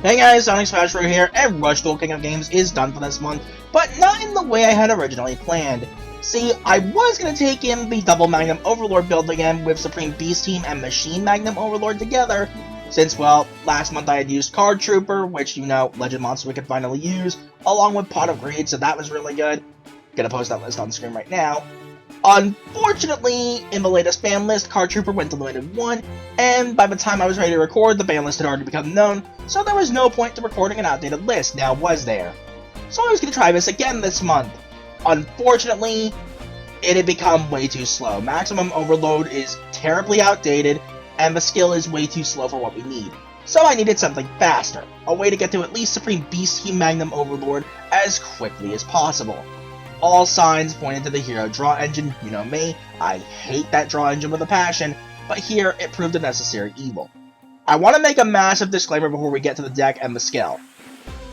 Hey guys, Sonic Spatcher here, and Rush Duel King of Games is done for this month, but not in the way I had originally planned. See, I was going to take in the double Magnum Overlord build again with Supreme Beast Team and Machine Magnum Overlord together, since, well, last month I had used Card Trooper, which, you know, Legend Monster we could finally use, along with Pot of Greed, so that was really good. Gonna post that list on screen right now. Unfortunately, in the latest ban list, Card Trooper went to limited 1, and by the time I was ready to record, the ban list had already become known, so there was no point to recording an outdated list, now was there? So I was going to try this again this month. Unfortunately, it had become way too slow. Maximum Overload is terribly outdated, and the skill is way too slow for what we need. So I needed something faster, a way to get to at least Supreme Beast Team Magnum Overlord as quickly as possible. All signs pointed to the hero draw engine, you know me, I hate that draw engine with a passion, but here it proved a necessary evil. I want to make a massive disclaimer before we get to the deck and the skill.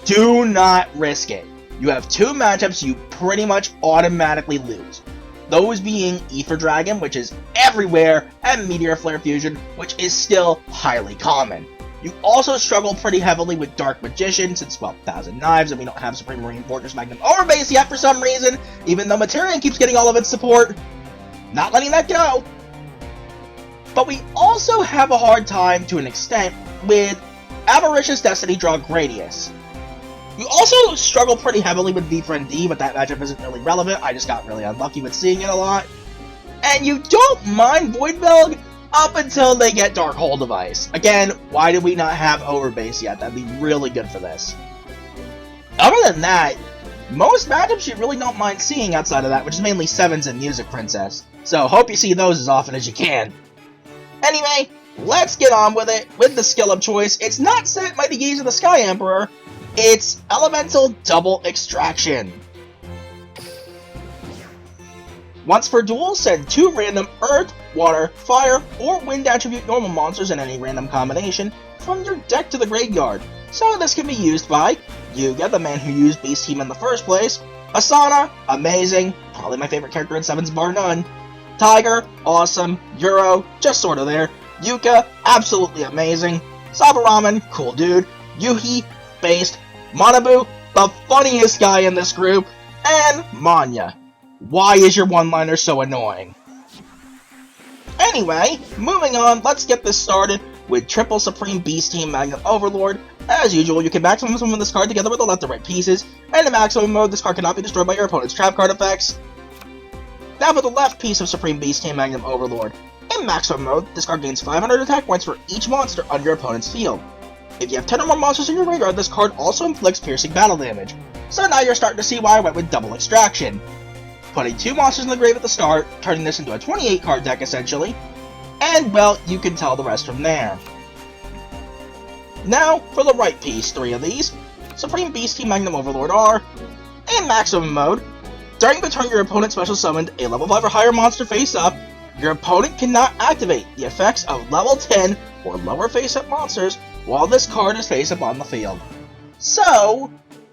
Do not risk it. You have two matchups you pretty much automatically lose. Those being Ether Dragon, which is everywhere, and Meteor Flare Fusion, which is still highly common. You also struggle pretty heavily with Dark Magician, since, well, Thousand Knives, and we don't have Supreme Marine Fortress Magnum Overbase yet for some reason, even though Materian keeps getting all of its support. Not letting that go. But we also have a hard time, to an extent, with Avaricious Destiny Draw Gradius. You also struggle pretty heavily with V-Friend D, but that matchup isn't really relevant, I just got really unlucky with seeing it a lot. And you don't mind Voidbelg up until they get Darkhold Device. Again, why did we not have Overbase yet? That'd be really good for this. Other than that, most matchups you really don't mind seeing outside of that, which is mainly 7s and Music Princess. So hope you see those as often as you can. Anyway, let's get on with it. With the skill of choice, it's not Set Mighty Gaze of the Sky Emperor, it's Elemental Double Extraction. Once per duel, send 2 random Earth, Water, Fire, or Wind attribute normal monsters in any random combination from your deck to the graveyard. So this can be used by Yuga, the man who used Beast Team in the first place, Asana, amazing, probably my favorite character in 7s bar none, Tiger, awesome, Euro, just sorta there, Yuka, absolutely amazing, Sabaraman, cool dude, Yuhi, based, Manabu, the funniest guy in this group, and Manya. Why is your one-liner so annoying? Anyway, moving on, let's get this started with Triple Supreme Beast Team Magnum Overlord. As usual, you can maximum summon this card together with the left and right pieces, and in maximum mode, this card cannot be destroyed by your opponent's trap card effects. Now for the left piece of Supreme Beast Team Magnum Overlord. In maximum mode, this card gains 500 attack points for each monster on your opponent's field. If you have 10 or more monsters in your graveyard, this card also inflicts piercing battle damage. So now you're starting to see why I went with Double Extraction. Putting 2 monsters in the grave at the start, turning this into a 28 card deck essentially, and well, you can tell the rest from there. Now, for the right piece, 3 of these, Supreme Beast Team Magnum Overlord are, in maximum mode, during the turn your opponent special summoned a level 5 or higher monster face up, your opponent cannot activate the effects of level 10 or lower face up monsters while this card is face up on the field. So,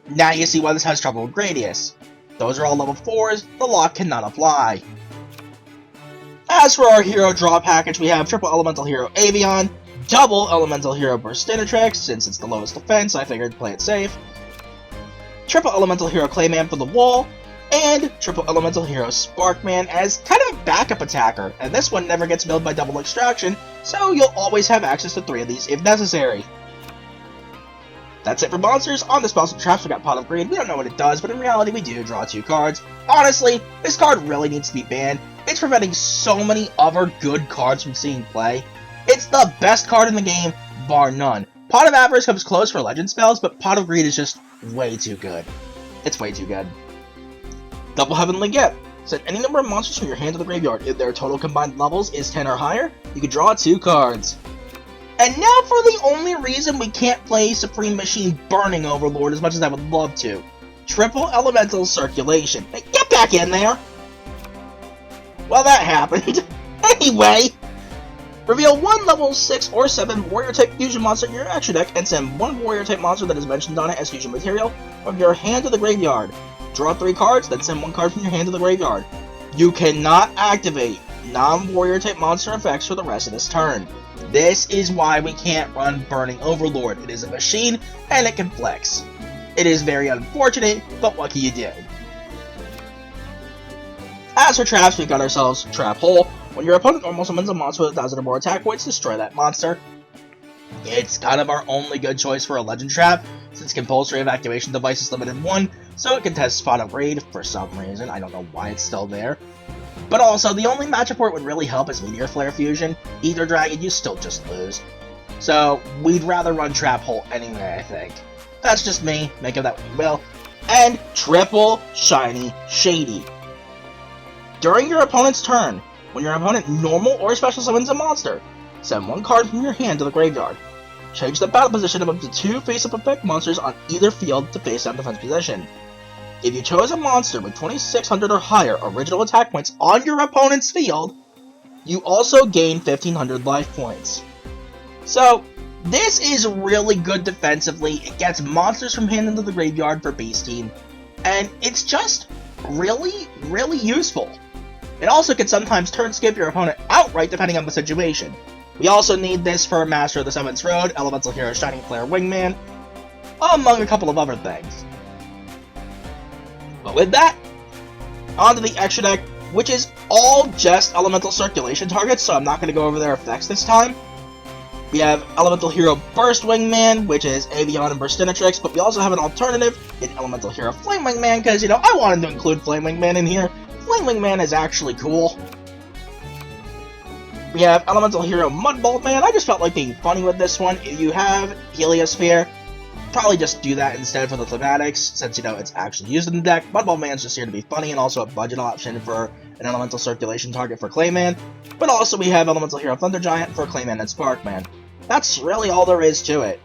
now you see why this has trouble with Gradius. Those are all level 4s, the lock cannot apply. As for our hero draw package, we have Triple Elemental Hero Avion, Double Elemental Hero Burstinatrix, since it's the lowest defense, I figured to play it safe, Triple Elemental Hero Clayman for the wall, and Triple Elemental Hero Sparkman as kind of a backup attacker, and this one never gets milled by Double Extraction, so you'll always have access to 3 of these if necessary. That's it for monsters. On the spells and traps, we got Pot of Greed. We don't know what it does, but in reality, we do draw 2 cards. Honestly, this card really needs to be banned. It's preventing so many other good cards from seeing play. It's the best card in the game, bar none. Pot of Avarice comes close for legend spells, but Pot of Greed is just way too good. It's way too good. Double Heavenly Gift. Send any number of monsters from your hand to the graveyard. If their total combined levels is 10 or higher, you can draw 2 cards. And now for the only reason we can't play Supreme Machine Burning Overlord as much as I would love to. Triple Elemental Circulation. Hey, get back in there! Well, that happened. Anyway, reveal 1 level 6 or 7 Warrior-type fusion monster in your action deck and send 1 Warrior-type monster that is mentioned on it as fusion material from your hand to the graveyard. Draw 3 cards, then send 1 card from your hand to the graveyard. You cannot activate non-Warrior-type monster effects for the rest of this turn. This is why we can't run Burning Overlord. It is a machine, and it can flex. It is very unfortunate, but what can you do? As for traps, we've got ourselves Trap Hole. When your opponent normal summons a monster with 1,000 or more attack points, destroy that monster. It's kind of our only good choice for a Legend Trap, since compulsory evacuation device is limited 1, so it can test Spot Upgrade for some reason. I don't know why it's still there. But also, the only matchup where it would really help is Meteor Flare Fusion. Ether Dragon, you still just lose. So, we'd rather run Trap Hole anyway, I think. That's just me, make of that what you will. And Triple Shiny Shady. During your opponent's turn, when your opponent normal or special summons a monster, send one card from your hand to the graveyard. Change the battle position of up to 2 face-up effect monsters on either field to face-down defense position. If you chose a monster with 2,600 or higher original attack points on your opponent's field, you also gain 1,500 life points. So, this is really good defensively. It gets monsters from hand into the graveyard for base team, and it's just really, really useful. It also can sometimes turn skip your opponent outright depending on the situation. We also need this for Master of the Seventh Road, Elemental Hero Shining Flare Wingman, among a couple of other things. But with that, onto the extra deck, which is all just Elemental Circulation targets, so I'm not going to go over their effects this time. We have Elemental Hero Burst Wingman, which is Avion and Burstinatrix, but we also have an alternative in Elemental Hero Flame Wingman, because, you know, I wanted to include Flame Wingman in here. Flame Wingman is actually cool. We have Elemental Hero Mudbolt Man. I just felt like being funny with this one. If you have Heliosphere, probably just do that instead for the thematics, since, you know, it's actually used in the deck. Mudbolt Man's just here to be funny, and also a budget option for an Elemental Circulation target for Clayman. But also we have Elemental Hero Thunder Giant for Clayman and Sparkman. That's really all there is to it.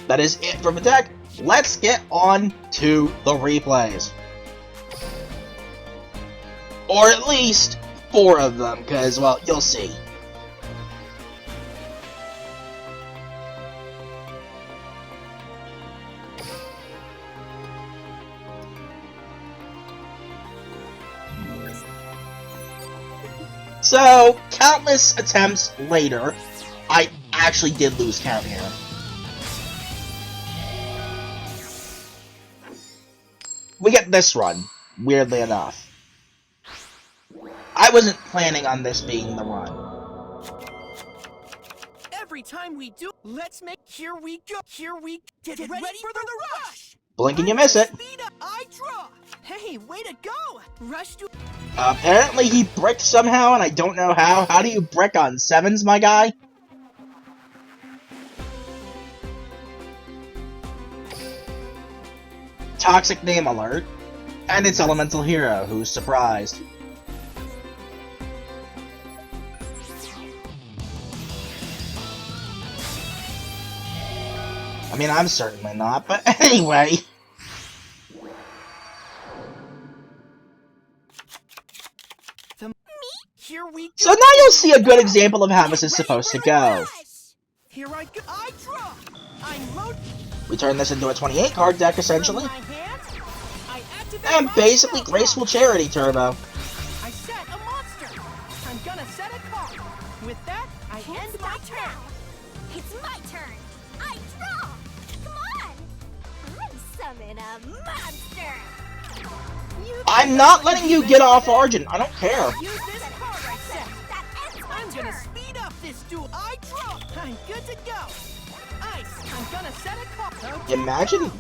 That is it for the deck. Let's get on to the replays. Or at least 4 of them, because, well, you'll see. So, countless attempts later, I actually did lose count here. We get this run, weirdly enough. I wasn't planning on this being the run. Every time we do, let's make, here we go, get ready for the rush! Blink and you miss it. Speed up, I draw! Hey, way to go! Rush to... Apparently he bricked somehow, and I don't know how. How do you brick on 7s, my guy? Toxic name alert. And it's Elemental Hero, who's surprised. I mean, I'm certainly not, but anyway. Here we go. So now you'll see a good example of how this is supposed to go. Here I go. I draw. I'm load. We turn this into a 28 card deck, essentially. My hand. I activate And my basically spell. Graceful Charity Turbo. I set a monster. I'm gonna set a card. With that, I end my turn. It's my turn. I draw. Come on. I summon a monster. I'm not letting you get off Argent. I don't care. Use this card I set. That ends my I'm turn. gonna speed up this duel. I draw. I'm good to go. Ice. I'm gonna set a card. Okay. Imagine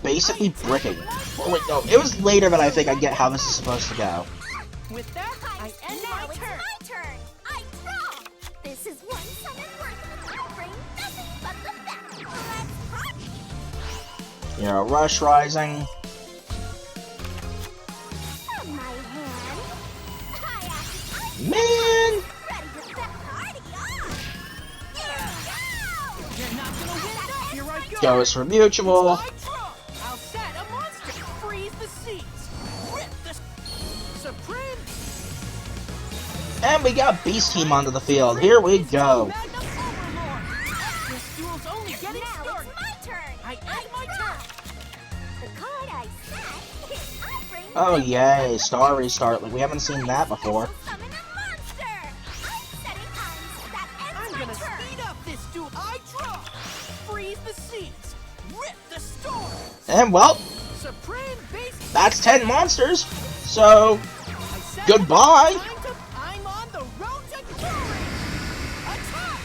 basically bricking. Oh, wait, no. It was later that I think I get how this is supposed to go. With that, I end Now my it's turn. my turn. I draw. This is one summon worth of my brain. Nothing but the best. Let's rock. You know, Rush Rising. From my hand, I activate Man! ready to set party on. Here we go. You're not gonna win that. Here I go. Goes for Mutual. I draw. I'll set a monster. Freeze the seas. Rip the Supreme. And we got Beast Team onto the field. Here we go. Magnum Overlord. This duel's only getting Now started. it's my turn. I end my turn. The card I set is I bring. Oh, yay. Star Restart. Like, we haven't seen that before. Summon a monster. I'm setting eyes. That ends I'm my gonna turn. speed up seas. Rip the storm. And well, Supreme Beast. that's 10 monsters. So, I said goodbye. I'm on the road to glory. Attack.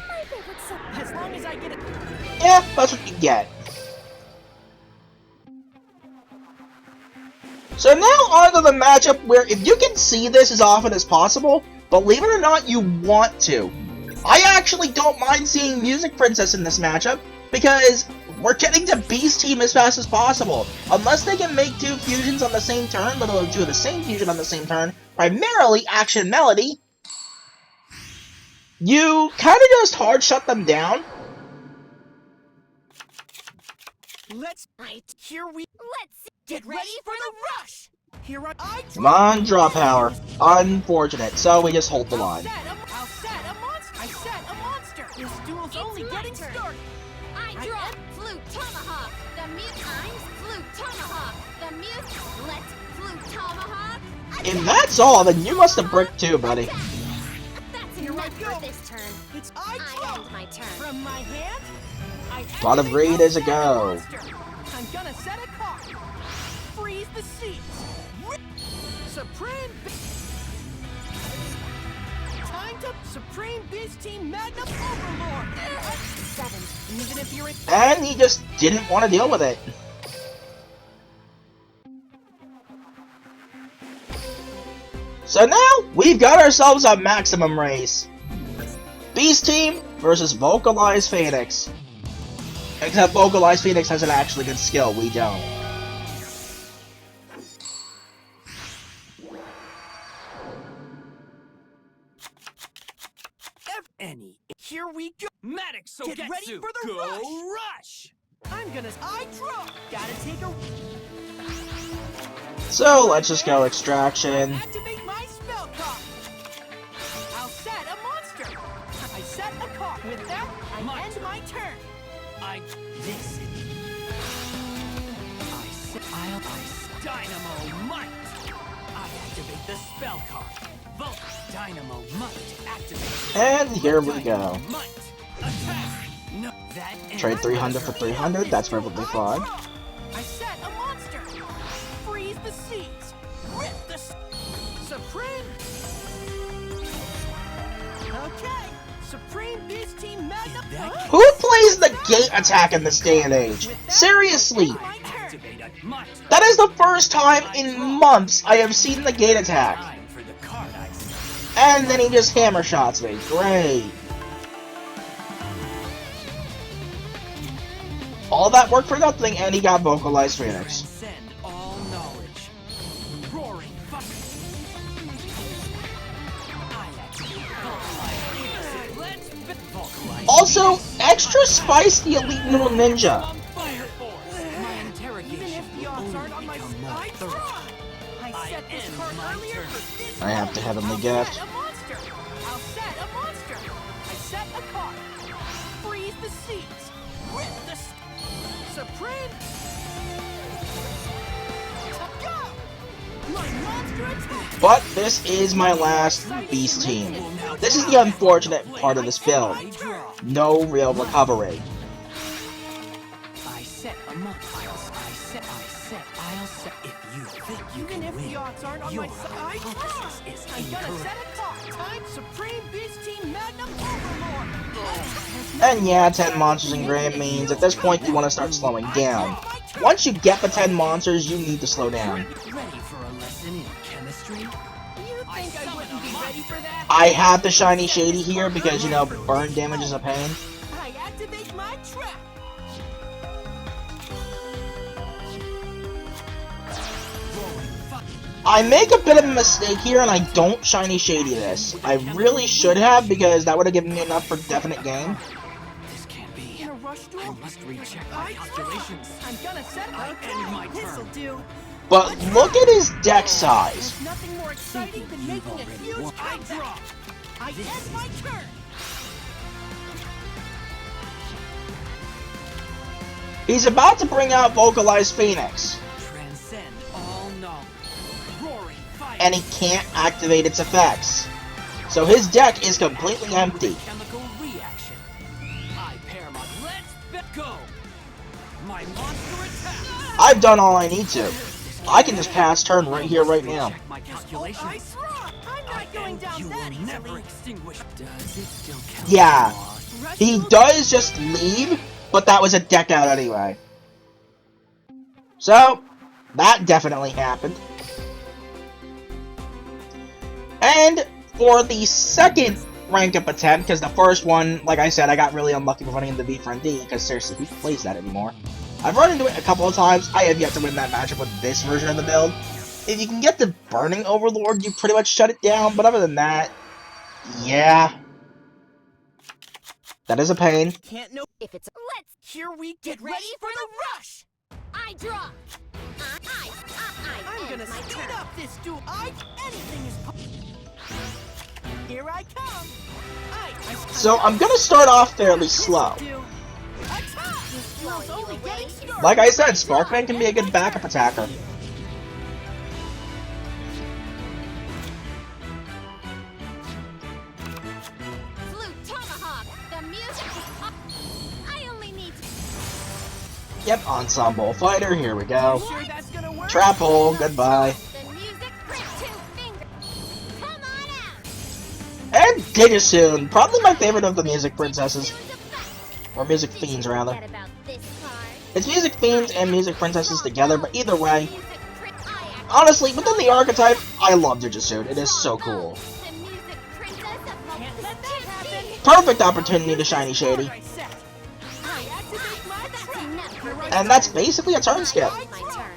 My favorite song. As long as I get it. Yeah, that's what you get. So now on to the matchup where if you can see this as often as possible, believe it or not, you want to. I actually don't mind seeing Music Princess in this matchup, because we're getting to Beast Team as fast as possible. Unless they can make 2 fusions on the same turn, let alone 2 of the same fusion on the same turn, primarily Action Melody, you kind of just hard shut them down. Let's. Here we. Let's see. Get ready for the rush. Here I. Come on, draw power. Unfortunate, so we just hold the line. I'll set a monster. I set a monster. This duel's It's only my getting turn. started. I draw Flute Tomahawk. The mute times Flute Tomahawk. The mute. Let's Flute Tomahawk. If that's all, then you must have bricked too, buddy. That's Here I enough go. for this turn. It's I end my turn. From my hand. I Lot of activate greed as a my go. monster. I'm gonna set a card. Freeze the seas. Supreme. Time to Supreme Beast Team Magnum Overlord. 7. Even if you're in. And he just didn't want to deal with it. So now, we've got ourselves a maximum race. Beast Team versus Vocalized Phoenix. Except Vocalized Phoenix has an actually good skill, we don't. Any. Here we go. Maddox, so Get ready for the rush. I'm gonna. I draw. Gotta take a. So let's just go Extraction. Activate my spell card. I'll set a monster. I set a card. With that, I end my turn. Dynamo Might. I activate the spell card. Vote Dynamo Might activate. And here we go. Might attack. No, that Trade 300 for 300, that's perfectly fine. I set a monster. Freeze the seas. Rip the Supreme. Okay. Supreme Beast Team Magnum. Who plays the gate attack in this day and age? Seriously, My turn. activate a Might. that is the first time in months I have seen the gate attack. Time for the card I set. And then he just hammer shots me. Great. All that work for nothing, and he got Vocalized Phoenix. Transcend all knowledge. Roaring fire. I activate Vocalize. Let's Vocalize. Also, extra spice the Elite Noodle Ninja. Fire Force. My Even interrogation if the will odds only aren't on my become more side, thorough. I set this end card my earlier turn. for this I have to Heavenly I'll Gift. set a monster. I'll set a monster. I set a card. Freeze the seas. Rip the Supreme. Go. My monster attack. But this is my last Beast Team. This is the unfortunate part of this build. I draw. No real recovery. I set a month. I'll set. If you think you Even can if win, the odds aren't on your my side, I hypothesis draw. is I'm gonna set incorrect. a card. Time Supreme Beast Team Magnum Overlord. And yeah, 10 monsters in Grave means at this point you want to start slowing down. Once you get the 10 monsters, you need to slow down. Ready for a lesson in chemistry? You think I wouldn't be ready for that? I have the Shiny Shady here because, you know, burn damage is a pain. I activate my trap. I make a bit of a mistake here and I don't Shiny Shady this. I really should have because that would have given me enough for definite game. This can't be. In a rush duel, I must recheck my I calculations. I'm gonna set my end my This'll turn. do. But look at his deck size. There's nothing more exciting than making a huge I comeback. draw. I end my turn. He's about to bring out Vocalized Phoenix, Transcend all knowledge. Roaring fire. and he can't activate its effects. So his deck is completely empty. Chemical reaction. action. I pair my... Let's go! My monster attack! I've done all I need to. I can just pass turn right here, right now. Check my calculations. I'm not going down You that will never easily. extinguish... Does it still count? Yeah. Rush He will- does just leave, but that was a deck out anyway. So, that definitely happened. And for the second rank up attempt, because the first one, like I said, I got really unlucky for running into V Friend D, because seriously, who plays that anymore? I've run into it a couple of times. I have yet to win that matchup with this version of the build. If you can get the Burning Overlord, you pretty much shut it down, but other than that, yeah. That is a pain. Can't know If it's let's here we get ready for the rush. I draw. I'm gonna end my speed turn. up this duel. Anything is here I come. So I'm gonna start off fairly slow. Attack! This duel's Blowing you only away. getting started. Like I said, Sparkman can be a good backup attacker. Flute tomahawk. The music is up. I only need to Yep, Ensemble Fighter, here we go. Sure that's gonna work? Trap hole, goodbye. the music prick two fingers. Come on out. And Gigasoon, probably my favorite of the Music Princesses. Tune's effect. Or Music Did you Fiends, rather. forget about this card? It's Music Fiends and Music Princesses together, but either way, Music prick I act- honestly, within the archetype, I love Gigasoon. It is so cool. The music princess of Can't let that happen. Perfect opportunity to Shiny Shady. I set. I activate my That's trap. enough for this And that's basically a turn skip. my turn.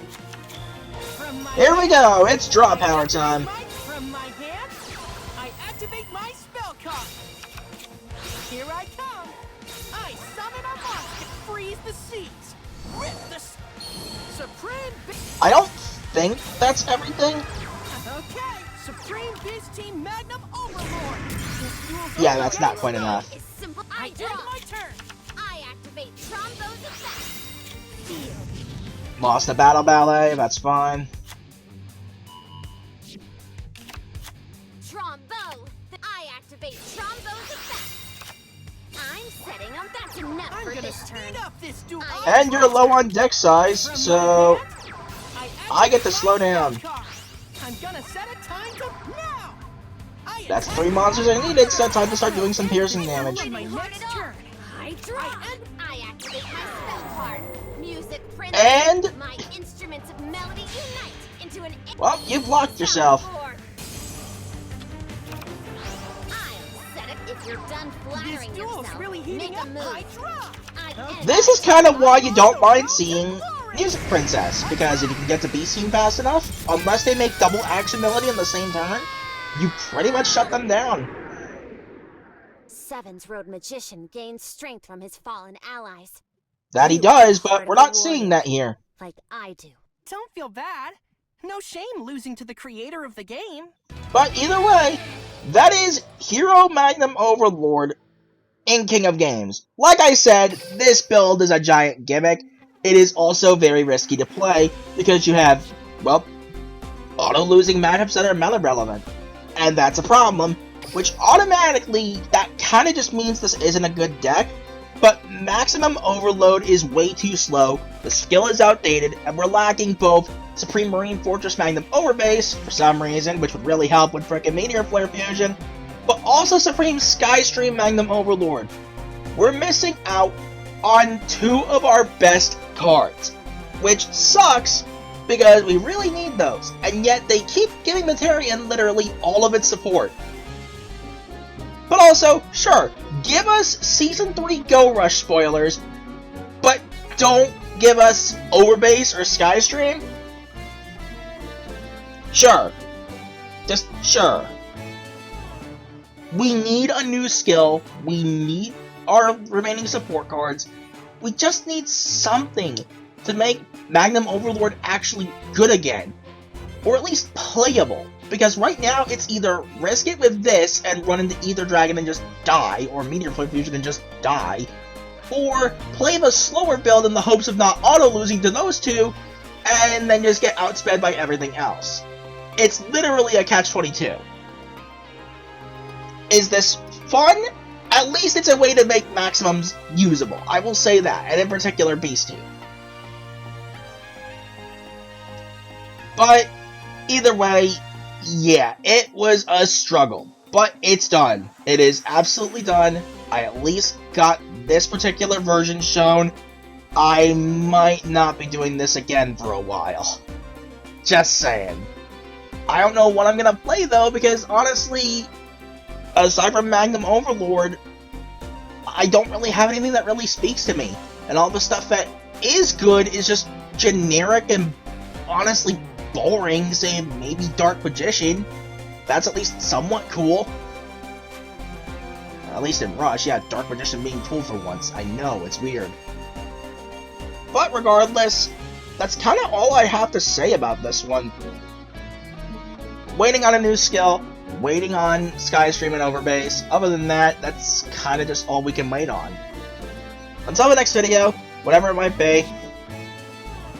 From my Here we go, it's draw power time. From my hand, I activate my spell card. Here I come. I summon a monster. Freeze the seas. Rip the Supreme I don't think that's everything. Okay, Supreme Biz Team Magnum Overlord. This duel's Yeah, over. that's not quite enough. It's simple. I I end draw. my turn. I activate Trombo's effect. Feel. Lost the Battle Ballet, that's fine. Trombo. I activate Trombo's effect. I'm setting up. That's enough I'm for gonna this speed turn. up this duel. And you're low on deck size, so I get to slow down. I'm gonna set a time to now. That's 3 monsters I needed, so time to start doing some piercing damage. My next turn. I draw. I activate my spell card. Music Prince. And- my instruments of melody unite into an. Well, you've locked yourself. I'll set it if you're done This flattering duel's yourself. really heating Make a up. move. I draw. I end This is kind of why you don't mind seeing Music Princess, because if you can get to Beast Team fast enough, unless they make double action ability in the same turn, you pretty much shut them down. Seven's Road Magician gains strength from his fallen allies, That he does, but we're not seeing that here. like I do. Don't feel bad. No shame losing to the creator of the game. But either way, that is Hero Magnum Overlord in King of Games. Like I said, this build is a giant gimmick. It is also very risky to play because you have, well, auto-losing matchups that are meta relevant. And that's a problem, which automatically, that kind of just means this isn't a good deck. But Maximum Overload is way too slow, the skill is outdated, and we're lacking both Supreme Marine Fortress Magnum Overbase, for some reason, which would really help with frickin' Meteor Flare Fusion, but also Supreme Skystream Magnum Overlord. We're missing out on 2 of our best cards, which sucks because we really need those, and yet they keep giving Materian literally all of its support. But also, sure, give us Season 3 Go Rush spoilers, but don't give us Overbase or Skystream? Sure. Just sure. We need a new skill. We need our remaining support cards. We just need something to make Magnum Overlord actually good again. Or at least playable. Because right now, it's either risk it with this and run into Ether Dragon and just die, or Meteor Flare Fusion and just die, or play the slower build in the hopes of not auto-losing to those 2, and then just get outsped by everything else. It's literally a catch-22. Is this fun? at least it's a way to make Maximums usable. I will say that, and in particular Beast Team. But either way, yeah, it was a struggle. But it's done. It is absolutely done. I at least got this particular version shown. I might not be doing this again for a while. Just saying. I don't know what I'm gonna play though, because honestly, aside from Magnum Overlord, I don't really have anything that really speaks to me. And all the stuff that is good is just generic and honestly boring, say maybe Dark Magician. That's at least somewhat cool. At least in Rush, yeah, Dark Magician being cool for once. I know, it's weird. But regardless, that's kind of all I have to say about this one. Waiting on a new skill, waiting on Skystream and Overbase. Other than that, that's kind of just all we can wait on. Until the next video, whatever it might be,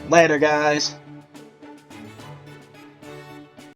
later guys.